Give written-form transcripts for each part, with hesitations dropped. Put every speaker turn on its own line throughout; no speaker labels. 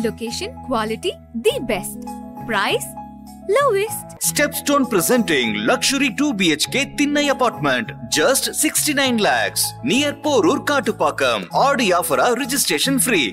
Location, quality, the best. Price, lowest.
Stepstone presenting luxury 2 BHK Thinnai apartment, just 69 lakhs, near Porur Kattupakam. Audi offer registration free.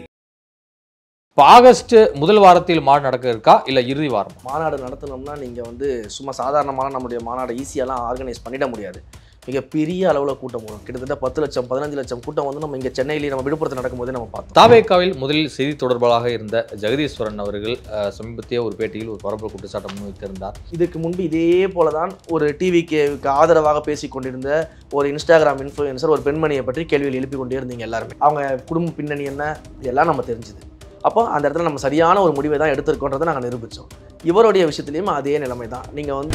இப்போ August முதல் வாரத்தில் மாநாடு நடக்க இருக்கா இல்லை இறுதி வாரம்?
மாநாடு நடத்தணும்னா நீங்கள் சும்மா சாதாரணமான நம்முடைய மாநாடு ஈஸியாலாம் ஆர்கனைஸ் பண்ணிட முடியாது. மிகப்பெரிய அளவில் கூட்டம் வரும். கிட்டத்தட்ட 10 லட்சம் 15 லட்சம் கூட்டம் வந்து நம்ம இங்கே சென்னையிலேயே நம்ம விழுப்புரத்தில் நடக்கும்போதே நம்ம பார்த்தோம்.
தாவேகாவில் முதலில் செய்தி தொடர்பாளராக இருந்த ஜெகதீஸ்வரன் அவர்கள் சமீபத்திய ஒரு பேட்டியில் ஒரு பரப்பு குற்றச்சாட்டை முன்வைத்திருந்தார்.
இதுக்கு முன்பு இதே போல தான் ஒரு டிவிக்கு ஆதரவாக பேசி கொண்டிருந்த ஒரு இன்ஸ்டாகிராம் இன்ஃப்ளூயன்சர் ஒரு பெண்மணியை பற்றி கேள்வியில் எழுப்பி கொண்டே இருந்தீங்க எல்லாருமே. அவங்க குடும்ப பின்னணி என்ன இதெல்லாம் நம்ம தெரிஞ்சுது. அப்போ அந்த இடத்துல நம்ம சரியான ஒரு முடிவை தான் எடுத்துருக்கோன்றதை நாங்கள் நிரூபித்தோம். இவருடைய விஷயத்துலையும் அதே நிலைமை தான். நீங்கள்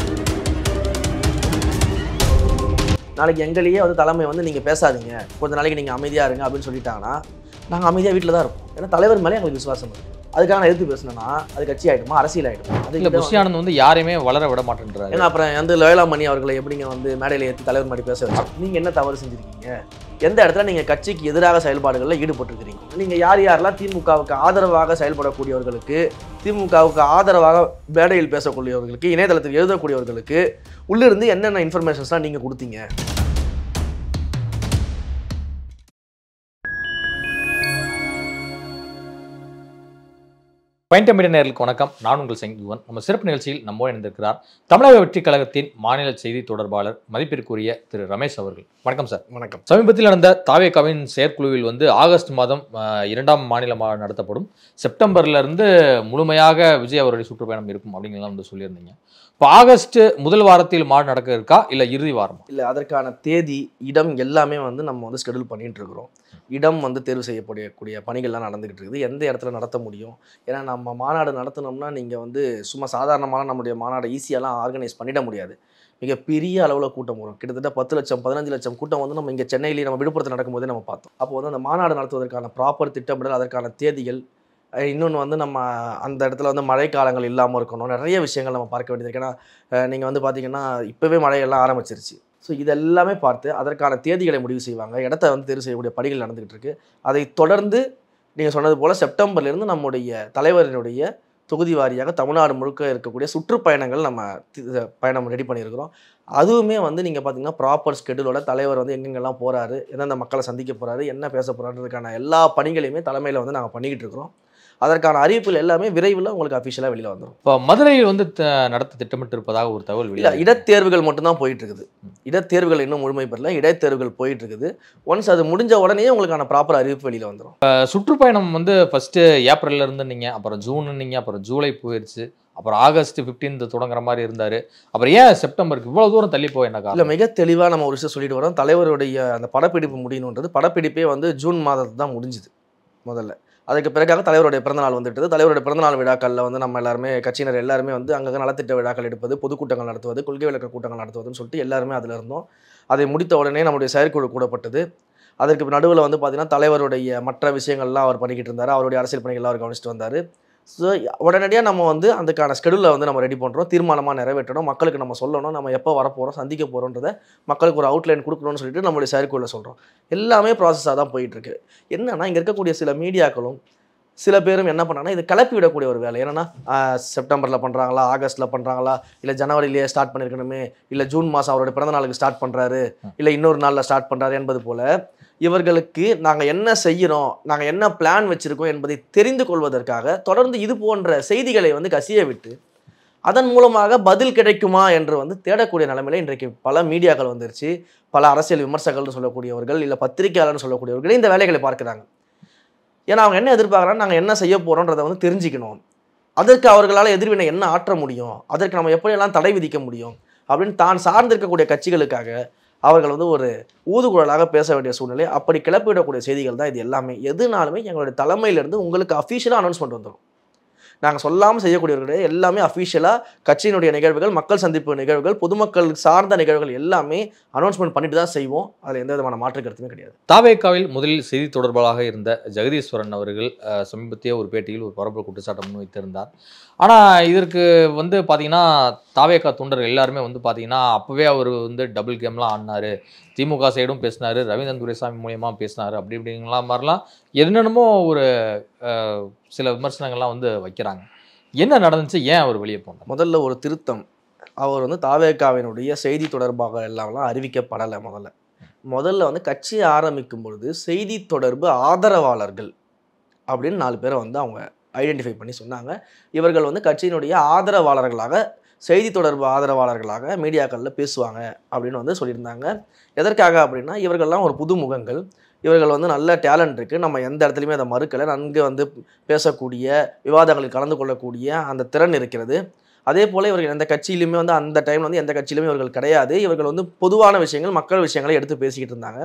நாளைக்கு எங்களையே தலைமை நீங்கள் பேசாதீங்க, கொஞ்சம் நாளைக்கு நீங்கள் அமைதியாக இருங்க அப்படின்னு சொல்லிட்டாங்கன்னா நாங்கள் அமைதியாக வீட்டில் தான் இருப்போம். ஏன்னா தலைவர் மேலே எங்களுக்கு விசுவாசம் இருக்குது. அதுக்காக நான் எடுத்து பேசினேன்னா அது கட்சி ஆகிடுமா, அரசியல் ஆகிடுமா?
அதில் புஷியானந்த் யாரையுமே வளர விட மாட்டேன்றாரு.
ஏன்னா அப்புறம் லோயலாமணி அவர்களை எப்படிங்க மேடையில் ஏற்றி தலைவர் மாதிரி பேச வச்சு நீங்கள் என்ன தவறு செஞ்சுருக்கீங்க? எந்த இடத்துல நீங்கள் கட்சிக்கு எதிராக செயல்பாடுகளில் ஈடுபட்டுருக்கிறீங்க? நீங்கள் யாரெல்லாம் திமுகவுக்கு ஆதரவாக செயல்படக்கூடியவர்களுக்கு, திமுகவுக்கு ஆதரவாக மேடையில் பேசக்கூடியவர்களுக்கு, இணையதளத்தில் எழுதக்கூடியவர்களுக்கு உள்ளிருந்து என்னென்ன இன்ஃபர்மேஷன்ஸ்லாம் நீங்கள் கொடுத்தீங்க?
பாயிண்ட் மீடியா நேயர்களுக்கு வணக்கம். நான் உங்கள் சங்கீவன். நம்ம சிறப்பு நிகழ்ச்சியில் நம்மோடு இணைந்திருக்கிறார் தமிழக வெற்றி கழகத்தின் மாநில செய்தி தொடர்பாளர் மதிப்பிற்குரிய திரு ரமேஷ் அவர்கள். வணக்கம் சார்.
வணக்கம்.
சமீபத்தில் நடந்த தாவேகாவின் செயற்குழுவில் ஆகஸ்ட் மாதம் 2ஆம் மாநில மாநாடு நடத்தப்படும், செப்டம்பர்ல இருந்து முழுமையாக விஜய் அவருடைய சுற்றுப்பயணம் இருக்கும் அப்படிங்கலாம் சொல்லியிருந்தீங்க. இப்போ ஆகஸ்ட் முதல் வாரத்தில் மாநாடு நடக்க இருக்கா இல்லை இறுதி வாரம்?
இல்லை, அதற்கான தேதி, இடம் எல்லாமே நம்ம ஸ்கெடியூல் பண்ணிட்டு இருக்கிறோம். இடம் தேர்வு செய்யப்படக்கூடிய பணிகள்லாம் நடந்துகிட்டு இருக்குது. எந்த இடத்துல நடத்த முடியும்? ஏன்னா நம்ம மாநாடு நடத்தினோம்னா நீங்கள் சும்மா சாதாரணமான நம்முடைய மாநாடு ஈஸியாலாம் ஆர்கனைஸ் பண்ணிட முடியாது. மிகப்பெரிய அளவில் கூட்டம் வரும். கிட்டத்தட்ட 10 லட்சம் 15 லட்சம் கூட்டம் நம்ம இங்கே சென்னையிலேயே நம்ம விழுப்புரத்தில் நடக்கும்போதே நம்ம பார்த்தோம். அப்போ அந்த மாநாடு நடத்துவதற்கான ப்ராப்பர் திட்டமிடல், அதற்கான தேதிகள், இன்னொன்று நம்ம அந்த இடத்துல மழை காலங்கள் இல்லாமல் இருக்கணும். நிறைய விஷயங்கள் நம்ம பார்க்க வேண்டியது. ஏன்னா நீங்கள் பார்த்தீங்கன்னா இப்போவே மழையெல்லாம் ஆரம்பிச்சிருச்சு. ஸோ இதெல்லாமே பார்த்து அதற்கான தேதிகளை முடிவு செய்வாங்க. இடத்த தேர்வு செய்யக்கூடிய பணிகள் நடந்துகிட்டு இருக்கு. அதை தொடர்ந்து நீங்கள் சொன்னது போல் செப்டம்பர்லேருந்து நம்முடைய தலைவரினுடைய தொகுதி வாரியாக தமிழ்நாடு முழுக்க இருக்கக்கூடிய சுற்றுப்பயணங்கள் நம்ம பயணம் ரெடி பண்ணியிருக்கிறோம். அதுவுமே நீங்கள் பார்த்தீங்கன்னா ப்ராப்பர் ஸ்கெடியூலோட தலைவர் எங்கெங்கெல்லாம் போகிறாரு, எந்தெந்த மக்களை சந்திக்க போகிறாரு, என்ன பேச போகிறான்றதுக்கான எல்லா பணிகளையுமே தலைமையில் நாங்கள் பண்ணிக்கிட்டு இருக்கிறோம். அதற்கான அறிவிப்புகள் எல்லாமே விரைவில் உங்களுக்கு அஃபிஷியலாக வெளியில் வந்துடும்.
இப்போ மதுரையில் நடத்த திட்டமிட்டு இருப்பதாக ஒரு தகவல்
இல்லை, இடைத்தேர்வுகள் மட்டும்தான் போயிட்டு இருக்குது. இடைத்தேர்வுகள் இன்னும் முழுமை பெறல, இடைத்தேர்வுகள் போயிட்டு இருக்குது. ஒன்ஸ் அது முடிஞ்ச உடனே உங்களுக்கான ப்ராப்பர் அறிவிப்பு வெளியில் வந்துடும்.
சுற்றுப்பயணம் ஃபர்ஸ்ட் ஏப்ரல்ல இருந்து நீங்க, அப்புறம் ஜூன் நீங்க, அப்புறம் ஜூலை போயிடுச்சு, அப்புறம் ஆகஸ்ட் 15 தொடங்குற மாதிரி இருந்தாரு. அப்புறம் ஏன் செப்டம்பருக்கு இவ்வளவு தூரம் தள்ளி போய் என்ன?
இல்லை, மிக தெளிவாக நம்ம ஒரு விஷயம் சொல்லிட்டு வரோம். தலைவருடைய அந்த படப்பிடிப்பு முடியணுன்றது, படப்பிடிப்பே ஜூன் மாதத்து தான் முடிஞ்சுது முதல்ல. அதுக்கு பிறகாக தலைவருடைய பிறந்தநாள் வந்துவிட்டது. தலைவருடைய பிறந்தநாள் விழாக்களில் நம்ம எல்லாருமே கட்சியினர் எல்லாருமே அங்கங்கே நலத்திட்ட விழாக்கள் எடுப்பது, பொதுக்கூட்டங்கள் நடத்துவது, கொள்கை விளக்க கூட்டங்கள் நடத்துவதுன்னு சொல்லிட்டு எல்லாருமே அதில் இருந்தோம். அதை முடித்த உடனே நம்முடைய செயற்குழு கூடப்பட்டது. அதற்கு நடுவில் பார்த்தீங்கன்னா தலைவருடைய மற்ற விஷயங்கள்லாம் அவர் பண்ணிக்கிட்டு இருந்தார். அவருடைய அரசியல் பணிகள்லாம் அவர் கவனிச்சுட்டு வந்தார். ஸோ உடனடியாக நம்ம அதுக்கான ஸ்கெடியூலில் நம்ம ரெடி பண்ணுறோம். தீர்மானமாக நிறைவேற்றணும், மக்களுக்கு நம்ம சொல்லணும், நம்ம எப்போ வரப்போகிறோம், சந்திக்க போகிறோன்றதை மக்களுக்கு ஒரு அவுட்லைன் கொடுக்கணும்னு சொல்லிட்டு நம்மளுடைய செயற்குழுவில் சொல்கிறோம். எல்லாமே ப்ராசஸாக தான் போயிட்டுருக்கு. என்னென்னா இங்கே இருக்கக்கூடிய சில மீடியாக்களும் சில பேரும் என்ன பண்ணாங்கன்னா இது கிளப்பி விடக்கூடிய ஒரு வேலை. என்னென்னா செப்டம்பரில் பண்ணுறாங்களா, ஆகஸ்ட்டில் பண்ணுறாங்களா, இல்லை ஜனவரியிலேயே ஸ்டார்ட் பண்ணியிருக்கணுமே, இல்லை ஜூன் மாதம் அவருடைய பிறந்தநாளுக்கு ஸ்டார்ட் பண்ணுறாரு, இல்லை இன்னொரு நாளில் ஸ்டார்ட் பண்ணுறாரு என்பது போல் இவர்களுக்கு நாங்கள் என்ன செய்கிறோம், நாங்கள் என்ன பிளான் வச்சுருக்கோம் என்பதை தெரிந்து கொள்வதற்காக தொடர்ந்து இது போன்ற செய்திகளை கசிய விட்டு அதன் மூலமாக பதில் கிடைக்குமா என்று தேடக்கூடிய நிலைமையில் இன்றைக்கு பல மீடியாக்கள் வந்துருச்சு. பல அரசியல் விமர்சகர்கள்னு சொல்லக்கூடியவர்கள், இல்லை பத்திரிகையாளர்னு சொல்லக்கூடியவர்கள் இந்த வேலைகளை பார்க்குறாங்க. ஏன்னா அவங்க என்ன எதிர்பார்க்குறாங்க, நாங்கள் என்ன செய்ய போகிறோன்றதை தெரிஞ்சுக்கணும், அதற்கு அவர்களால் எதிர்வினை என்ன ஆற்ற முடியும், அதற்கு நம்ம எப்படியெல்லாம் தடை விதிக்க முடியும் அப்படின்னு தான் சார்ந்திருக்கக்கூடிய கட்சிகளுக்காக அவர்கள் ஒரு ஊதுகுழலாக பேச வேண்டிய சூழ்நிலை. அப்படி கிளப்பிவிடக்கூடிய செய்திகள் தான் இது எல்லாமே. எதுனாலுமே எங்களுடைய தலைமையிலேருந்து உங்களுக்கு அஃபிஷியலாக அனௌன்ஸ்மெண்ட் வந்துடும். நாங்கள் சொல்லாமல் செய்யக்கூடியவர்களே எல்லாமே அஃபிஷியலாக கட்சியினுடைய நிகழ்வுகள், மக்கள் சந்திப்பு நிகழ்வுகள், பொதுமக்கள் சார்ந்த நிகழ்வுகள் எல்லாமே அனௌன்ஸ்மெண்ட் பண்ணிட்டு தான் செய்வோம். அதில் எந்த விதமான மாற்று கருத்துமே கிடையாது.
தாவேகாவில் முதலில் செய்தி தொடர்பாளராக இருந்த ஜெகதீஸ்வரன் அவர்கள் சமீபத்திய ஒரு பேட்டியில் ஒரு பரப்பு குற்றச்சாட்டை முன்வைத்திருந்தார். ஆனால் இதற்கு பார்த்தீங்கன்னா தாவேகா தொண்டர்கள் எல்லாருமே பார்த்தீங்கன்னா அப்போவே அவர் டபுள் கேம்லாம் ஆடினார், திமுக சைடும் பேசினார், ரவீந்திரன் துரைசாமி மூலியமாக பேசினார், அப்படி இப்படிங்களா மாதிரிலாம் என்னென்னமோ ஒரு சில விமர்சனங்கள்லாம் வந்து வைக்கிறாங்க. என்ன நடந்துச்சு, ஏன் அவர் வெளியே போனார்?
முதல்ல ஒரு திருத்தம், அவர் வந்து தாவேகாவினுடைய செய்தி தொடர்பாக எல்லாம்லாம் அறிவிக்கப்படலை. முதல்ல வந்து கட்சி ஆரம்பிக்கும் பொழுது செய்தி தொடர்பு ஆதரவாளர்கள் அப்படின்னு 4 பேரை வந்து அவங்க ஐடென்டிஃபை பண்ணி சொன்னாங்க. இவர்கள் வந்து கட்சியினுடைய ஆதரவாளர்களாக, செய்தி தொடர்பு ஆதரவாளர்களாக மீடியாக்களில் பேசுவாங்க அப்படின்னு வந்து சொல்லியிருந்தாங்க. எதற்காக அப்படின்னா, இவர்கள்லாம் ஒரு புது முகங்கள், இவர்கள் வந்து நல்ல டேலண்ட் இருக்குது, நம்ம எந்த இடத்துலையுமே அதை மறுக்கலை, நன்கு வந்து பேசக்கூடிய, விவாதங்களில் கலந்து கொள்ளக்கூடிய அந்த திறன் இருக்கிறது. அதே போல் இவர்கள் எந்த கட்சியிலுமே வந்து அந்த டைமில் வந்து எந்த கட்சியிலுமே இவர்கள் கிடையாது. இவர்கள் வந்து பொதுவான விஷயங்கள், மக்கள் விஷயங்களை எடுத்து பேசிக்கிட்டு இருந்தாங்க.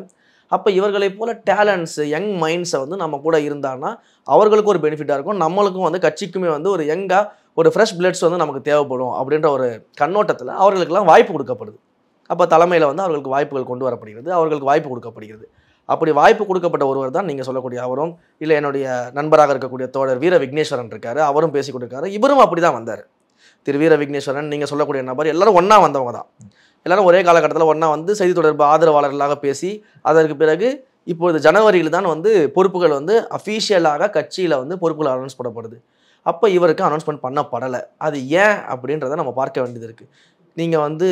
அப்போ இவர்களை போல் டேலண்ட்ஸு, யங் மைண்ட்ஸை வந்து நம்ம கூட இருந்தான்னா அவர்களுக்கும் ஒரு பெனிஃபிட்டாக இருக்கும், நம்மளுக்கும் வந்து கட்சிக்குமே வந்து ஒரு யங்காக ஒரு ஃப்ரெஷ் பிளட்ஸ் வந்து நமக்கு தேவைப்படும் அப்படின்ற ஒரு கண்ணோட்டத்தில் அவர்களுக்கெல்லாம் வாய்ப்பு கொடுக்கப்படுது. அப்போ தலைமையில் வந்து அவர்களுக்கு வாய்ப்புகள் கொண்டு வரப்படுகிறது, அவர்களுக்கு வாய்ப்பு கொடுக்கப்படுகிறது. அப்படி வாய்ப்பு கொடுக்கப்பட்ட ஒருவர் தான் நீங்கள் சொல்லக்கூடிய அவரும். இல்லை, என்னுடைய நண்பராக இருக்கக்கூடிய தோழர் வீர விக்னேஸ்வரன் இருக்கார், அவரும் பேசி கொண்டிருக்காரு. இவரும் அப்படி தான் வந்தார். திரு வீர விக்னேஸ்வரன் நீங்கள் சொல்லக்கூடிய நபர் எல்லாரும் ஒன்றா வந்தவங்க தான். எல்லாரும் ஒரே காலகட்டத்தில் ஒன்றா வந்து செய்தி தொடர்பு ஆதரவாளர்களாக பேசி, அதற்கு பிறகு இப்பொழுது ஜனவரியில் தான் வந்து பொறுப்புகள் வந்து அஃபீஷியலாக கட்சியில் வந்து பொறுப்புகள் அனௌன்ஸ் பண்ணப்படுது. அப்போ இவருக்கு அனௌன்ஸ்மெண்ட் பண்ணப்படலை. அது ஏன் அப்படின்றத நம்ம பார்க்க வேண்டியது இருக்குது. நீங்கள் வந்து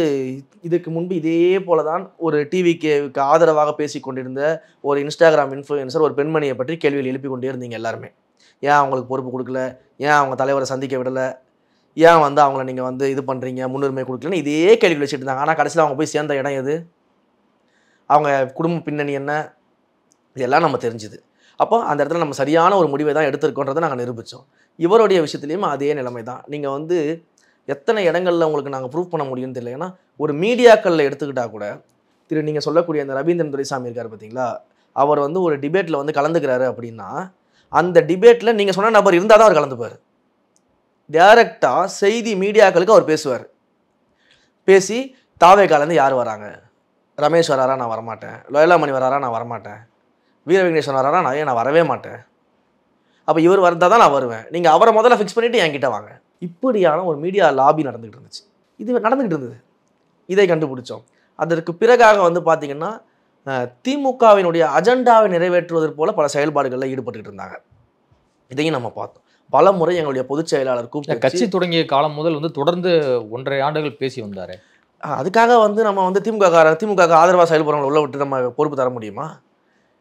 இதுக்கு முன்பு இதே போல தான் ஒரு டிவிக்கு ஆதரவாக பேசி கொண்டிருந்த ஒரு இன்ஸ்டாகிராம் இன்ஃப்ளூயன்சர் ஒரு பெண்மணியை பற்றி கேள்விகள் எழுப்பி கொண்டே இருந்தீங்க எல்லாருமே. ஏன் அவங்களுக்கு பொறுப்பு கொடுக்கல, ஏன் அவங்க தலைவரை சந்திக்க விடலை, ஏன் வந்து அவங்கள நீங்கள் வந்து இது பண்ணுறீங்க, முன்னுரிமை கொடுக்கலன்னு இதே கேள்விகள் வச்சுட்டு இருந்தாங்க. ஆனால் கடைசியில் அவங்க போய் சேர்ந்த இடம் எது, அவங்க குடும்ப பின்னணி என்ன, இதெல்லாம் நம்ம தெரிஞ்சுது. அப்போ அந்த இடத்துல நம்ம சரியான ஒரு முடிவை தான் எடுத்திருக்கோன்றதை நாங்கள் நிரூபித்தோம். இவருடைய விஷயத்துலேயும் அதே நிலைமை தான். நீங்கள் வந்து எத்தனை இடங்களில் உங்களுக்கு நாங்கள் ப்ரூவ் பண்ண முடியும்னு தெரியல. ஏன்னா ஒரு மீடியாக்களில் எடுத்துக்கிட்டால் கூட நீங்கள் சொல்லக்கூடிய அந்த ரவீந்திரன் துரைசாமி இருக்கார் பார்த்தீங்களா, அவர் வந்து ஒரு டிபேட்டில் வந்து கலந்துக்கிறாரு அப்படின்னா அந்த டிபேட்டில் நீங்கள் சொன்ன நபர் இருந்தால் தான் அவர் கலந்துப்பார். டைரெக்டாக செய்தி மீடியாக்களுக்கு அவர் பேசுவார். பேசி தாவேகாலேருந்து யார் வராங்க, ரமேஷ் வராரா, நான் வரமாட்டேன், லோயலாமணி வராரா, நான் வரமாட்டேன், வீர விக்னேஸ்வரன் வராரா, நான் வரவே மாட்டேன், அப்போ இவர் வந்தால் தான் நான் வருவேன், நீங்கள் அவரை முதல்ல ஃபிக்ஸ் பண்ணிவிட்டு என்கிட்ட வாங்க. இப்படியான ஒரு மீடியா லாபி நடந்துக்கிட்டு இருந்துச்சு. இது நடந்துக்கிட்டு இருந்தது. இதை கண்டுபிடிச்சோம். அதற்கு பிறகாக வந்து பார்த்திங்கன்னா திமுகவினுடைய அஜெண்டாவை நிறைவேற்றுவதற்கு போல பல செயல்பாடுகளில் ஈடுபட்டுக்கிட்டு இருந்தாங்க. இதையும் நம்ம பார்த்தோம். பல முறை எங்களுடைய பொதுச் செயலாளர் கூப்பிட்டு,
கட்சி தொடங்கிய காலம் முதல் வந்து தொடர்ந்து 1.5 ஆண்டுகள் பேசி வந்தார்.
அதுக்காக வந்து நம்ம வந்து திமுக ஆதரவாக செயல்படுறவங்களை உள்ள விட்டு நம்ம பொறுப்பு தர முடியுமா?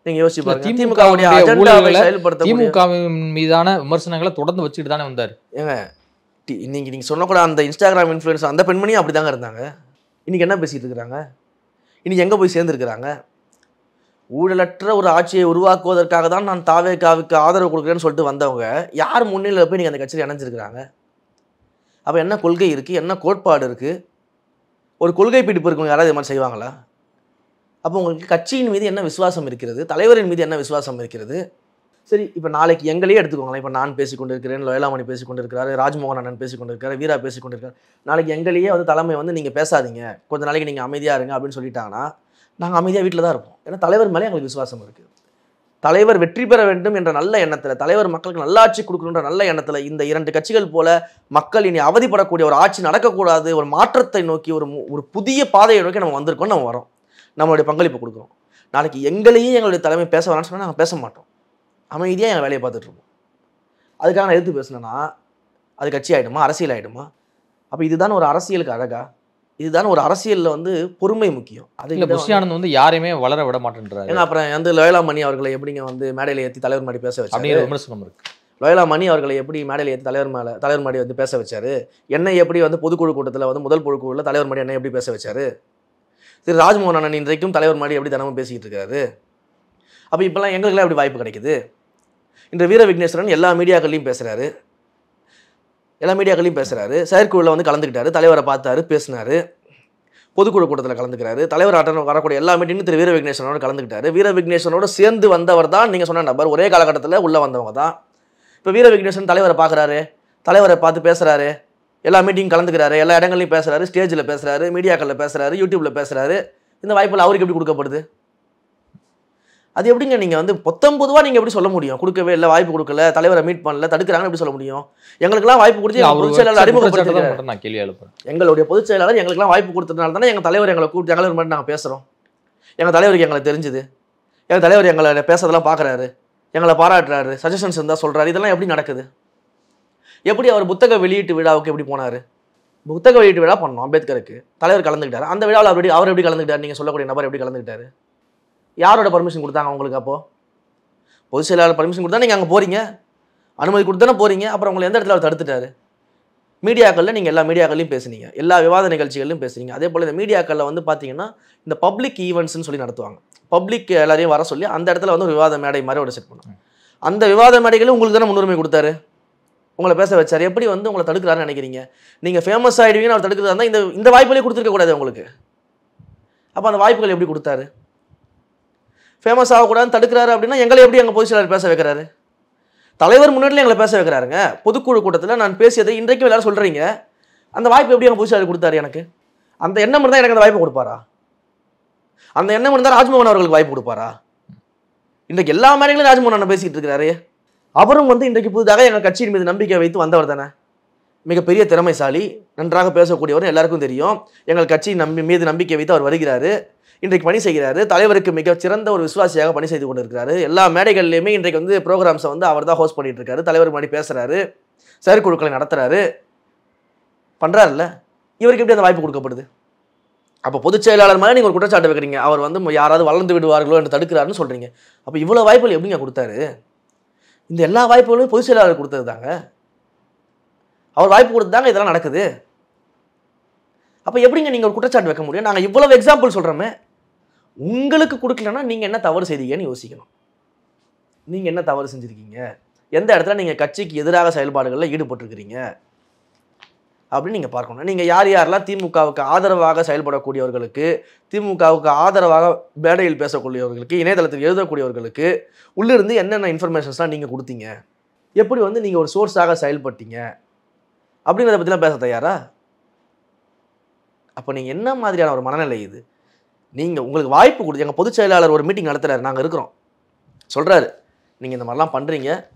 நீங்க யோசிச்சு பாருங்க. திமுகவுடைய அஜெண்டாவை செயல்படுத்த
திமுகவின் மீதான விமர்சனங்களை தொடர்ந்து வச்சுட்டு தானே வந்தார்.
ஏங்க, இன்னைக்கு நீங்க சொன்ன கூட அந்த இன்ஸ்டாகிராம் இன்ஃப்ளூயன்சர் அந்த பெண்மணியும் அப்படிதாங்க இருந்தாங்க. இன்னைக்கு என்ன பேசிட்டு இருக்கிறாங்க? இன்னைக்கு எங்க போய் சேர்ந்துருக்கிறாங்க? ஊழலற்ற ஒரு ஆட்சியை உருவாக்குவதற்காக தான் நான் தாவேகாவுக்கு ஆதரவு கொடுக்குறேன்னு சொல்லிட்டு வந்தவங்க யார் முன்னிலையில் போய் நீங்கள் அந்த கட்சியில் இணைஞ்சிருக்கிறாங்க? அப்போ என்ன கொள்கை இருக்குது, என்ன கோட்பாடு இருக்குது? ஒரு கொள்கை பிடிப்பு இருக்கவங்க யாராவது இது மாதிரி செய்வாங்களா? அப்போ உங்களுக்கு கட்சியின் மீது என்ன விசுவாசம் இருக்கிறது, தலைவரின் மீது என்ன விசுவாசம் இருக்கிறது? சரி, இப்போ நாளைக்கு எங்களையே எடுத்துக்கோங்களேன். இப்போ நான் பேசிக்கொண்டு இருக்கிறேன், லோயலாமணி பேசிக்கொண்டு இருக்கிறாரு, ராஜ்மோகன் அண்ணன் பேசிக்கொண்டு இருக்காரு, வீரா பேசிக்கொண்டு இருக்காரு. நாளைக்கு எங்களையே வந்து தலைமை வந்து நீங்கள் பேசாதீங்க, கொஞ்சம் நாளைக்கு நீங்கள் அமைதியாக இருங்க அப்படின்னு சொல்லிட்டாங்கன்னா நாங்கள் அமைதியாக வீட்டில் தான் இருப்போம். ஏன்னா தலைவர் மேலே எங்களுக்கு விசுவாசம் இருக்குது. தலைவர் வெற்றி பெற வேண்டும் என்ற நல்ல எண்ணத்தில், தலைவர் மக்களுக்கு நல்லாட்சி கொடுக்கணுன்ற நல்ல எண்ணத்தில் இந்த 2 கட்சிகள் போல மக்கள் இனி அவதிப்படக்கூடிய ஒரு ஆட்சி நடக்கக்கூடாது, ஒரு மாற்றத்தை நோக்கி ஒரு புதிய பாதையை நோக்கி நம்ம வந்திருக்கோம். நம்ம வரோம், நம்மளுடைய பங்களிப்பு கொடுக்குறோம். நாளைக்கு எங்களையும் எங்களுடைய தலைமை பேச வேணாம்னு சொன்னால் நாங்கள் பேச மாட்டோம், அமைதியாக எங்கள் வேலையை பார்த்துட்ருப்போம். அதுக்காக நான் எதிர்த்து பேசினேன்னா அது கட்சி ஆகிடுமா, அரசியல் ஆகிடுமா? அப்போ இதுதான் ஒரு அரசியலுக்கு அழகா? இதுதான் ஒரு அரசியலில் வந்து பொறுமை முக்கியம். அது இல்லை,
புஷி ஆனந்த் வந்து யாரையுமே வளர விட மாட்டேன்றாரு.
ஏன்னா அப்புறம் வந்து லோயலாமணி அவர்களை எப்படிங்க வந்து மேடையில் ஏற்றி தலைவர் மாடி பேச வச்சாரு?
அப்படிங்கிற விமர்சனம் இருக்கு.
லோயலாமணி அவர்களை எப்படி மேடையில் ஏற்றி தலைவர் மாடி வந்து பேச வச்சாரு? என்னை எப்படி வந்து பொதுக்குழு கூட்டத்தில் வந்து முதல் பொதுக்குழுவில் தலைவர் மாடி என்னை எப்படி பேச வச்சாரு? திரு ராஜ்மோகன் அண்ணன் இன்றைக்கும் தலைவர் மாடி எப்படி தினமும் பேசிக்கிட்டு இருக்காரு? அப்போ இப்போல்லாம் எங்களுக்கெல்லாம் எப்படி வாய்ப்பு கிடைக்குது? இன்று வீர விக்னேஸ்வரன் எல்லா மீடியாக்கள்லையும் பேசுகிறாரு, செயற்குழுவில் வந்து கலந்துக்கிட்டாரு, தலைவரை பார்த்தாரு, பேசினார், பொதுக்குழு கூட்டத்தில் கலந்துக்கிறாரு, தலைவர் அட்டன் வரக்கூடிய எல்லா மீட்டிங்கும் திரு வீர விக்னேஸ்வரனோட கலந்துக்கிட்டாரு. வீர விக்னேஸ்வரனோட சேர்ந்து வந்தவர் தான் நீங்கள் சொன்ன நபர், ஒரே காலகட்டத்தில் உள்ளே வந்தவங்க தான். இப்போ வீர விக்னேஸ்வரன் தலைவரை பார்க்குறாரு, தலைவரை பார்த்து பேசுகிறாரு, எல்லா மீட்டிங் கலந்துக்கிறாரு, எல்லா இடங்கள்லையும் பேசுகிறாரு, ஸ்டேஜில் பேசுகிறாரு, மீடியாக்களில் பேசுகிறாரு, யூடியூப்பில் பேசுகிறாரு. இந்த வாய்ப்பில் அவருக்கு எப்படி கொடுக்கப்படுது? அது எப்படிங்க நீங்கள் வந்து பொதுவாக நீங்கள் எப்படி சொல்ல முடியும்? கொடுக்கவே இல்லை, வாய்ப்பு கொடுக்கல, தலைவரை மீட் பண்ணல, தடுக்கிறாங்கன்னு எப்படி சொல்ல முடியும்? எங்களுக்கெல்லாம் வாய்ப்பு கொடுத்து பொதுச் செயலாளர் அறிமுகப்படுத்திருக்காரு.
நான் கேள்வி எழுப்புறேன்.
எங்களுடைய பொதுச் செயலாளர் எங்களுக்கெல்லாம் வாய்ப்பு கொடுத்ததுனால தானே எங்கள் தலைவர் எங்களை கூப்பிட்டு தலைவர் மட்டும் நாங்கள் பேசுகிறோம். எங்கள் தலைவருக்கு எங்களை தெரிஞ்சுது, எங்கள் தலைவர் எங்களை பேசுறதெல்லாம் பார்க்குறாரு. எங்களை பாராட்டுறாரு, சஜஷன்ஸ் இருந்தால் சொல்கிறாரு. இதெல்லாம் எப்படி நடக்குது? எப்படி அவர் புத்தக வெளியீட்டு விழாவுக்கு எப்படி போனார்? புத்தக வெளியீட்டு விழா பண்ணோம் அம்பேத்கருக்கு, தலைவர் கலந்துக்கிட்டார். அந்த விழாவில் அவர் எப்படி கலந்துக்கிட்டார்? நீங்கள் சொல்லக்கூடிய நபர் எப்படி கலந்துக்கிட்டாரு? யாரோட பர்மிஷன் கொடுத்தாங்க உங்களுக்கு? அப்போது பொதுச் செயலாளர் பர்மிஷன் கொடுத்தா நீங்கள் அங்கே போகிறீங்க, அனுமதி கொடுத்தானே போகிறீங்க. அப்புறம் உங்களை எந்த இடத்துல அவர் தடுத்துட்டாரு? மீடியாக்களில் நீங்கள் எல்லா மீடியாக்கள்லையும் பேசுனீங்க, எல்லா விவாத நிகழ்ச்சிகள்லையும் பேசுறீங்க. அதே போல் இந்த மீடியாக்களில் வந்து பார்த்தீங்கன்னா இந்த பப்ளிக் ஈவெண்ட்ஸ்னு சொல்லி நடத்துவாங்க. பப்ளிக் எல்லாரையும் வர சொல்லி அந்த இடத்துல வந்து ஒரு விவாத மேடை மாதிரி ஒரு செட் பண்ணுவாங்க. அந்த விவாத மேடைகளும் உங்களுக்கு தானே முன்னுரிமை கொடுத்தாரு, உங்களை பேச வச்சார். எப்படி வந்து உங்களை தடுக்கிறாருன்னு நினைக்கிறீங்க? நீங்கள் ஃபேமஸ் ஆகிடுவீங்கன்னு அவர் தடுக்கிறதா இருந்தால் இந்த வாய்ப்புகளே கொடுத்துருக்க கூடாது உங்களுக்கு. அப்போ அந்த வாய்ப்புகள் எப்படி கொடுத்தாரு? ஃபேமஸ் ஆகக்கூடாதுன்னு தடுக்கிறாரு அப்படின்னா எங்களை எப்படி எங்கள் பொதுச் செயலாளர் பேச வைக்கிறாரு? தலைவர் முன்னாடியில் எங்களை பேச வைக்கிறாருங்க. பொதுக்குழு கூட்டத்தில் நான் பேசியதை இன்றைக்கும் எல்லாரும் சொல்கிறீங்க. அந்த வாய்ப்பு எப்படி எங்கள் பொதுச் செயலாளர் கொடுத்தாரு? எனக்கு அந்த எண்ணம் இருந்தால் எனக்கு அந்த வாய்ப்பு கொடுப்பாரா? அந்த எண்ணம் இருந்தால் ராஜ்மோகன் அவர்களுக்கு வாய்ப்பு கொடுப்பாரா? இன்றைக்கு எல்லா மேடைகளும் ராஜ்மோகன் அண்ணன் பேசிக்கிட்டு இருக்கிறாரு. அவரும் வந்து இன்றைக்கு புதிதாக எங்கள் கட்சியின் மீது நம்பிக்கை வைத்து வந்தவர் தானே. மிகப்பெரிய திறமைசாலி, நன்றாக பேசக்கூடியவர், எல்லாருக்கும் தெரியும். எங்கள் கட்சி மீது நம்பிக்கை வைத்து அவர் வருகிறாரு, இன்றைக்கு பணி செய்கிறாரு. தலைவருக்கு மிக சிறந்த ஒரு விசுவாசியாக பணி செய்து கொண்டு இருக்கிறாரு. எல்லா மேடைகள்லையுமே இன்றைக்கு வந்து ப்ரோக்ராம்ஸை வந்து அவர் தான் ஹோஸ்ட் பண்ணிட்டு இருக்காரு. தலைவர் முன்னாடி பேசுறாரு, செயற்குழுக்களை நடத்துறாரு, பண்றாருல்ல. இவருக்கு எப்படி அந்த வாய்ப்பு கொடுக்கப்படுது? அப்போ பொதுச் செயலாளர் மாதிரி நீங்கள் ஒரு குற்றச்சாட்டு வைக்கிறீங்க, அவர் வந்து யாராவது வளர்ந்து விடுவார்களோ என்று தடுக்கிறாருன்னு சொல்றீங்க. அப்போ இவ்வளோ வாய்ப்புகள் எப்படிங்க கொடுத்தாரு? இந்த எல்லா வாய்ப்புகளும் பொதுச் செயலாளர் கொடுத்தது தாங்க. அவர் வாய்ப்பு கொடுத்து தாங்க இதெல்லாம் நடக்குது. அப்போ எப்படிங்க நீங்கள் ஒரு குற்றச்சாட்டு வைக்க முடியும்? நாங்கள் இவ்வளவு எக்ஸாம்பிள் சொல்கிறோமே, உங்களுக்கு கொடுக்கலன்னா நீங்கள் என்ன தவறு செய்தீங்கன்னு யோசிக்கணும். நீங்கள் என்ன தவறு செஞ்சுருக்கீங்க, எந்த இடத்துல நீங்கள் கட்சிக்கு எதிராக செயல்பாடுகளில் ஈடுபட்டிருக்கிறீங்க அப்படின்னு நீங்கள் பார்க்கணும். நீங்கள் யாரெல்லாம் திமுகவுக்கு ஆதரவாக செயல்படக்கூடியவர்களுக்கு, திமுகவுக்கு ஆதரவாக மேடையில் பேசக்கூடியவர்களுக்கு, இணையதளத்தில் எழுதக்கூடியவர்களுக்கு உள்ளிருந்து என்னென்ன இன்ஃபர்மேஷன்ஸ்லாம் நீங்கள் கொடுத்தீங்க, எப்படி வந்து நீங்கள் ஒரு சோர்ஸாக செயல்பட்டீங்க அப்படிங்கிறத பற்றிலாம் பேச தயாரா? அப்போ நீங்கள் என்ன மாதிரியான ஒரு மனநிலை இது? நீங்கள் உங்களுக்கு வாய்ப்பு கொடுத்து எங்கள் பொதுச் செயலாளர் ஒரு மீட்டிங் நடத்துகிறாரு, நாங்கள் இருக்கிறோம், சொல்கிறாரு நீங்கள் இந்த மாதிரிலாம் பண்ணுறீங்க,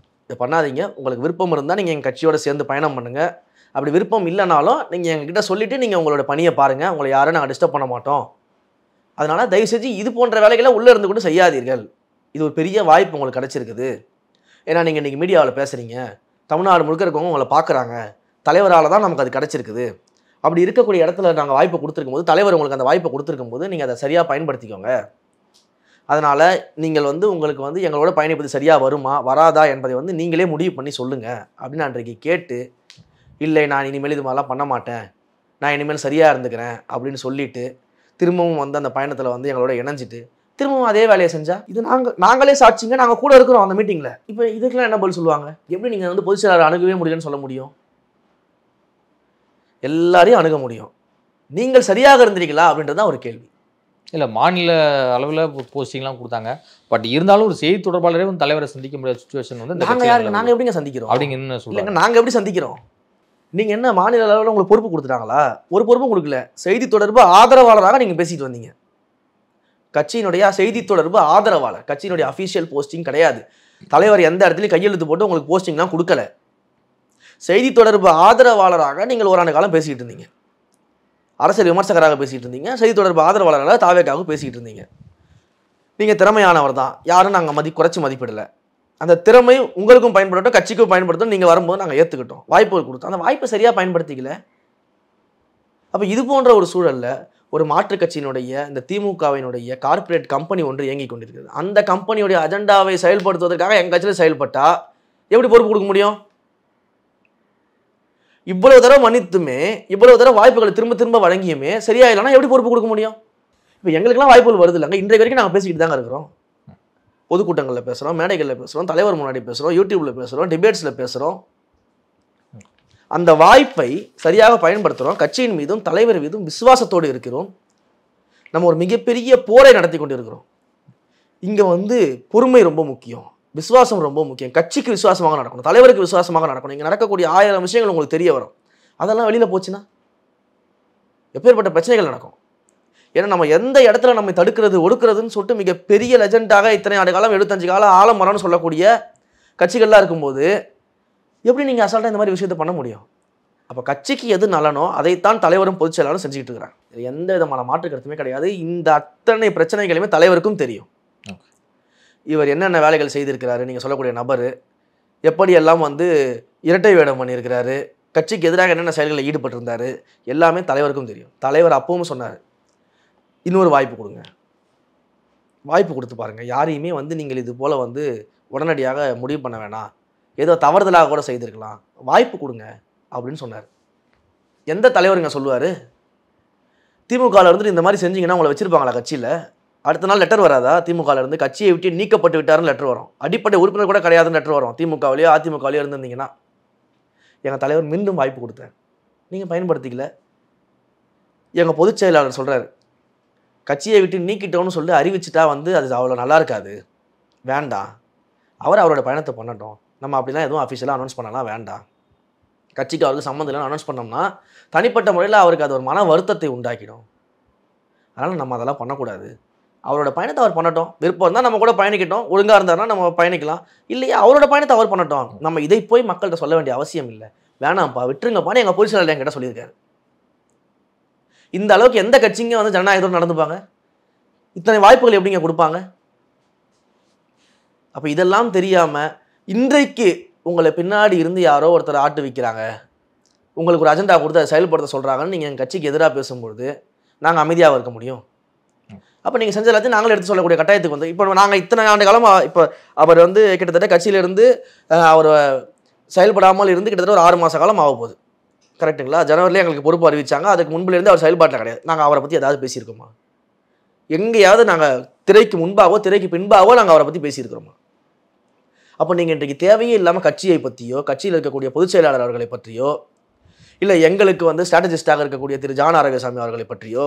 இதை பண்ணாதீங்க, உங்களுக்கு விருப்பம் இருந்தால் நீங்கள் எங்கள் கட்சியோடு சேர்ந்து பயணம் பண்ணுங்கள், அப்படி விருப்பம் இல்லைனாலும் நீங்கள் எங்ககிட்ட சொல்லிவிட்டு நீங்கள் உங்களோட பணியை பாருங்கள், உங்களை யாரும் நாங்கள் டிஸ்டர்ப் பண்ண மாட்டோம், அதனால் தயவு செஞ்சு இது போன்ற வேலைகளை உள்ளே இருந்து கூட செய்யாதீர்கள். இது ஒரு பெரிய வாய்ப்பு உங்களுக்கு கிடச்சிருக்குது. ஏன்னா நீங்கள் இன்றைக்கி மீடியாவில் பேசுகிறீங்க, தமிழ்நாடு முழுக்க இருக்கவங்க உங்களை பார்க்குறாங்க, தலைவரால் தான் நமக்கு அது கிடச்சிருக்குது. அப்படி இருக்கக்கூடிய இடத்துல நாங்கள் வாய்ப்பு கொடுத்துருக்கும் போது, தலைவர் உங்களுக்கு அந்த வாய்ப்பை கொடுத்துருக்கும் போது நீங்கள் அதை சரியாக பயன்படுத்திக்கோங்க. அதனால் நீங்கள் வந்து உங்களுக்கு வந்து எங்களோட பயணிப்பது சரியாக வருமா வராதா என்பதை வந்து நீங்களே முடிவு பண்ணி சொல்லுங்கள் அப்படின்னு அன்றைக்கு கேட்டு, இல்லை நான் இனிமேல் இது மாதிரிலாம் பண்ண மாட்டேன், நான் இனிமேல் சரியாக இருந்துக்கிறேன் அப்படின்னு சொல்லிவிட்டு திரும்பவும் வந்து அந்த பயணத்தில் வந்து எங்களோட இணைஞ்சிட்டு திரும்பவும் அதே வேலையை செஞ்சால் இது நாங்களே சாட்சிங்க, நாங்கள் கூட இருக்கிறோம் அந்த மீட்டிங்கில். இப்போ இதுக்கெல்லாம் என்ன பதில் சொல்லுவாங்க? எப்படி நீங்கள் வந்து பொதுச் செயலாளர் அணுகவே முடியும்னு சொல்ல முடியும்? எல்லாரையும் அணுக முடியும். நீங்கள் சரியாக இருந்தீங்களா அப்படின்றது தான் ஒரு கேள்வி.
இல்லை, மாநில அளவில் போஸ்டிங்லாம் கொடுத்தாங்க, பட் இருந்தாலும் ஒரு செய்தி தொடர்பாளரே வந்து தலைவரை சந்திக்க முடியாத சுச்சுவேஷன் வந்து
நாங்கள் எப்படிங்க சந்திக்கிறோம்
அப்படிங்க சொல்லுங்க.
நாங்கள் எப்படி சந்திக்கிறோம்? நீங்கள் என்ன மாநில அளவில் உங்களுக்கு பொறுப்பு கொடுத்துட்டாங்களா? ஒரு பொறுப்பும் கொடுக்கல. செய்தி தொடர்பு ஆதரவாளராக நீங்கள் பேசிட்டு வந்தீங்க. கட்சியினுடைய செய்தி தொடர்பு ஆதரவாளர், கட்சியினுடைய அஃபீஷியல் போஸ்டிங் கிடையாது. தலைவர் எந்த இடத்துலையும் கையெழுத்து போட்டு உங்களுக்கு போஸ்டிங்லாம் கொடுக்கல. செய்தி தொடர்பு ஆதரவாளராக நீங்கள் ஓராண்டு காலம் பேசிக்கிட்டு இருந்தீங்க, அரசியல் விமர்சகராக பேசிகிட்டு இருந்தீங்க, செய்தி தொடர்பு ஆதரவாளராக தாவேக்காக பேசிக்கிட்டு இருந்தீங்க. நீங்கள் திறமையானவர் தான், யாரும் நாங்கள் குறைச்சி மதிப்பிடலை. அந்த திறமை உங்களுக்கும் பயன்படுத்தட்டும், கட்சிக்கும் பயன்படுத்தணும், நீங்கள் வரும்போது நாங்கள் ஏற்றுக்கிட்டோம், வாய்ப்புகள் கொடுத்தோம். அந்த வாய்ப்பை சரியாக பயன்படுத்திக்கல. அப்போ இது போன்ற ஒரு சூழலில் ஒரு மாற்றுக் கட்சியினுடைய இந்த திமுகவினுடைய கார்ப்பரேட் கம்பெனி ஒன்று இயங்கி கொண்டிருக்கிறது. அந்த கம்பெனியுடைய அஜெண்டாவை செயல்படுத்துவதற்காக எங்கள் கட்சியில் செயல்பட்டால் எப்படி பொறுப்பு கொடுக்க முடியும்? இவ்வளவு தடவை மன்னித்துமே, இவ்வளவு தடவை வாய்ப்புகளை திரும்ப திரும்ப வழங்கியுமே சரியா இல்லைன்னா எப்படி பொறுப்பு கொடுக்க முடியும்? இப்போ எங்களுக்கெல்லாம் வாய்ப்புகள் வருது இல்லைங்க. இன்றைக்கு வரைக்கும் நாங்கள் பேசிக்கிட்டு தாங்க இருக்கிறோம். பொதுக்கூட்டங்களில் பேசுகிறோம், மேடைகளில் பேசுகிறோம், தலைவர் முன்னாடி பேசுகிறோம், யூடியூப்பில் பேசுகிறோம், டிபேட்ஸில் பேசுகிறோம். அந்த வாய்ப்பை சரியாக பயன்படுத்துகிறோம். கட்சியின் மீதும் தலைவர் மீதும் விசுவாசத்தோடு இருக்கிறோம். நம்ம ஒரு மிகப்பெரிய போரை நடத்தி கொண்டு இருக்கிறோம். இங்கே வந்து பொறுமை ரொம்ப முக்கியம், விசுவாசம் ரொம்ப முக்கியம். கட்சிக்கு விசுவாசமாக நடக்கணும், தலைவருக்கு விசுவாசமாக நடக்கணும். இங்கே நடக்கக்கூடிய 1000 விஷயங்கள் உங்களுக்கு தெரிய வரும். அதெல்லாம் வெளியில் போச்சுன்னா எப்பேற்பட்ட பிரச்சனைகள் நடக்கும். ஏன்னா நம்ம எந்த இடத்துல நம்ம தடுக்கிறது ஒடுக்கிறதுன்னு சொல்லிட்டு மிகப்பெரிய லெஜெண்டாக இத்தனை ஆண்டு காலம் 75 காலம் ஆலமரம்னு சொல்லக்கூடிய கட்சிகள்லாம் இருக்கும்போது எப்படி நீங்கள் அசால்ட்டாக இந்த மாதிரி விஷயத்தை பண்ண முடியும்? அப்போ கட்சிக்கு எது நலனோ அதைத்தான் தலைவரும் பொதுச் செயலாளரும் செஞ்சுக்கிட்டு இருக்கிறாங்க. எந்த விதமான மாற்று கருத்துமே கிடையாது. இந்த அத்தனை பிரச்சனைகளுமே தலைவருக்கும் தெரியும். இவர் என்னென்ன வேலைகள் செய்திருக்கிறாரு, நீங்கள் சொல்லக்கூடிய நபர் எப்படியெல்லாம் வந்து இரட்டை வேடம் பண்ணியிருக்கிறாரு, கட்சிக்கு எதிராக என்னென்ன செயல்களில் ஈடுபட்டிருந்தார், எல்லாமே தலைவருக்கும் தெரியும். தலைவர் அப்பவும் சொன்னார், இன்னொரு வாய்ப்பு கொடுங்க, வாய்ப்பு கொடுத்து பாருங்கள், யாரையுமே வந்து நீங்கள் இது போல் வந்து உடனடியாக முடிவு பண்ண வேணாம், ஏதோ தவறுதலாக கூட செய்திருக்கலாம், வாய்ப்பு கொடுங்க அப்படின்னு சொன்னார். எந்த தலைவருங்க சொல்லுவார்? திமுகவில் இருந்துட்டு இந்த மாதிரி செஞ்சீங்கன்னா உங்களை வச்சிருப்பாங்களா கட்சியில்? அடுத்த நாள் லெட்டர் வராதா? திமுகவில் இருந்து கட்சியை விட்டு நீக்கப்பட்டு விட்டாருன்னு லெட்டர் வரும். அடிப்படை உறுப்பினர் கூட கிடையாதுன்னு லெட்டர் வரும். திமுகவிலையோ அதிமுகவிலையோ இருந்திருந்தீங்கன்னா. எங்கள் தலைவர் மீண்டும் வாய்ப்பு கொடுத்தார், நீங்கள் பயன்படுத்திக்கல. எங்கள் பொதுச் செயலாளர் சொல்கிறார், கட்சியை விட்டு நீக்கிட்டோன்னு சொல்லி அறிவிச்சிட்டா வந்து அது அவ்வளோ நல்லா இருக்காது, வேண்டாம், அவரோட பயணத்தை பண்ணட்டும், நம்ம அப்படிலாம் எதுவும் அஃபிஷியலாக அனௌன்ஸ் பண்ணலாம் வேண்டாம், கட்சிக்கு அவருக்கு சம்மந்தம் இல்லைன்னு அனௌன்ஸ் பண்ணோம்னா தனிப்பட்ட முறையில் அவருக்கு அது ஒரு மன வருத்தத்தை உண்டாக்கிடும். அதனால் நம்ம அதெல்லாம் பண்ணக்கூடாது. அவரோட பயணத்தை அவர் பண்ணட்டும், விருப்பம் இருந்தால் நம்ம கூட பயணிக்கட்டும், ஒழுங்காக இருந்தாருன்னா நம்ம பயணிக்கலாம், இல்லையா அவரோட பயணத்தை அவர் பண்ணட்டும், நம்ம இதை போய் மக்கள்கிட்ட சொல்ல வேண்டிய அவசியம் இல்லை, வேணாம்ப்பா விட்டுருங்கப்பான்னு எங்கள் பொதுச் செயலாளர் என்கிட்ட சொல்லியிருக்காரு. இந்த அளவுக்கு எந்த கட்சிங்க வந்து ஜனநாயகத்தோடு நடந்துப்பாங்க? இத்தனை வாய்ப்புகள் எப்படிங்க கொடுப்பாங்க? அப்போ இதெல்லாம் தெரியாமல் இன்றைக்கு உங்களை பின்னாடி இருந்து யாரோ ஒருத்தர் ஆட்டு வைக்கிறாங்க, உங்களுக்கு ஒரு அஜெண்டா கொடுத்து அதை செயல்படுத்த சொல்கிறாங்கன்னு நீங்கள் எங்கள் கட்சிக்கு எதிராக பேசும்பொழுது நாங்கள் அமைதியாக இருக்க முடியும்? அப்போ நீங்கள் செஞ்ச எல்லாத்தையும் நாங்களே எடுத்து சொல்லக்கூடிய கட்டாயத்துக்கு வந்து இப்போ நாங்கள் இத்தனை ஆண்டு காலமாக இப்போ அவர் வந்து கிட்டத்தட்ட கட்சியிலேருந்து அவர் செயல்படாமல் இருந்து கிட்டத்தட்ட ஒரு 6 மாத காலம் ஆக போகுது, கரெக்டுங்களா? ஜனவரிலே எங்களுக்கு பொறுப்பு அறிவிச்சாங்க. அதுக்கு முன்பிலேருந்து அவர் செயல்பாட்டில் கிடையாது. நாங்கள் அவரை பற்றி ஏதாவது பேசியிருக்கோமா? எங்கேயாவது நாங்கள் திரைக்கு முன்பாகவோ திரைக்கு பின்பாகவோ நாங்கள் அவரை பற்றி பேசியிருக்கிறோமா? அப்போ நீங்கள் இன்றைக்கு தேவையே இல்லாமல் கட்சியை பற்றியோ கட்சியில் இருக்கக்கூடிய பொதுச் செயலாளர் அவர்களை பற்றியோ இல்லை எங்களுக்கு வந்து ஸ்ட்ராட்டஜிஸ்டாக இருக்கக்கூடிய திரு ஜான் ஆரோக்கியசாமி அவர்களை பற்றியோ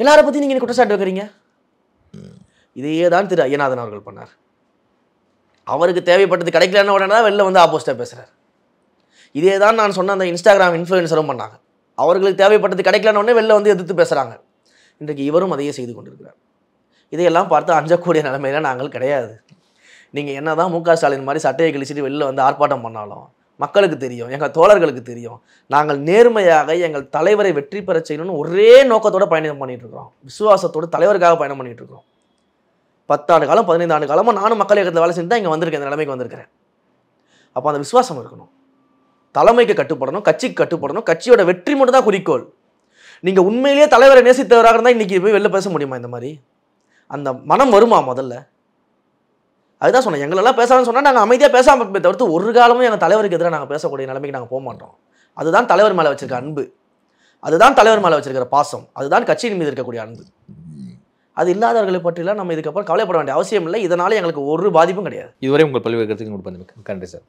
எல்லாரை பற்றி நீங்கள் குற்றச்சாட்டு வைக்கிறீங்க. இதையே தான் திரு ஐயநாதன் அவர்கள் பண்ணார். அவருக்கு தேவைப்பட்டது கிடைக்கலன்னு உடனே தான் வெளில வந்து ஆப்போசிட்டாக பேசுகிறார். இதே தான் நான் சொன்ன அந்த இன்ஸ்டாகிராம் இன்ஃப்ளூயன்சரும் பண்ணாங்க. அவர்களுக்கு தேவைப்பட்டது கிடைக்கலன்னு உடனே வெளில வந்து எதிர்த்து பேசுகிறாங்க. இன்றைக்கு இவரும் அதையே செய்து கொண்டிருக்கிறார். இதையெல்லாம் பார்த்து அஞ்சக்கூடிய நிலைமையில நாங்கள் கிடையாது. நீங்கள் என்ன தான் முக ஸ்டாலின் மாதிரி சட்டையை கிழிச்சிட்டு வெளில வந்து ஆர்ப்பாட்டம் பண்ணாலும் மக்களுக்கு தெரியும், எங்கள் தோழர்களுக்கு தெரியும், நாங்கள் நேர்மையாக எங்கள் தலைவரை வெற்றி பெற செய்யணும்னு ஒரே நோக்கத்தோடு பயணம் பண்ணிகிட்டு இருக்கிறோம், விசுவாசத்தோடு தலைவருக்காக பயணம் பண்ணிகிட்டு இருக்கிறோம். 10 ஆண்டு காலம் 15 ஆண்டு காலமாக நானும் மக்கள் இயக்கத்தில் வேலை செஞ்சு தான் இங்கே வந்திருக்கேன், இந்த நிலைமைக்கு வந்திருக்கிறேன். அப்போ அந்த விசுவாசம் இருக்கணும், தலைமைக்கு கட்டுப்படணும், கட்சிக்கு கட்டுப்படணும், கட்சியோட வெற்றி மட்டும் தான் குறிக்கோள். நீங்கள் உண்மையிலேயே தலைவரை நேசித்தவராக இருந்தால் இன்றைக்கி போய் வெளில பேச முடியுமா? இந்த மாதிரி அந்த மனம் வருமா? முதல்ல அதுதான் சொன்னேன், எங்களெல்லாம் பேசாமல் சொன்னால் நாங்கள் அமைதியாக பேசாமல் தவிர்த்து ஒரு காலமும் எங்கள் தலைவருக்கு எதிராக நாங்கள் பேசக்கூடிய நிலைமைக்கு நாங்கள் போக மாட்டோம். அதுதான் தலைவர் மேலே வச்சிருக்க அன்பு, அதுதான் தலைவர் மேலே வச்சிருக்கிற பாசம், அதுதான் கட்சியின் மீது இருக்கக்கூடிய அன்பு. அது இல்லாதவர்களை பற்றிலாம் நம்ம இதுக்கப்புறம் கவலைப்பட வேண்டிய அவசியம் இல்லை. இதனால எங்களுக்கு ஒரு பாதிப்பும் கிடையாது.
இதுவரை உங்கள் பல்வேறு கருத்துக்கு நன்றி சார்.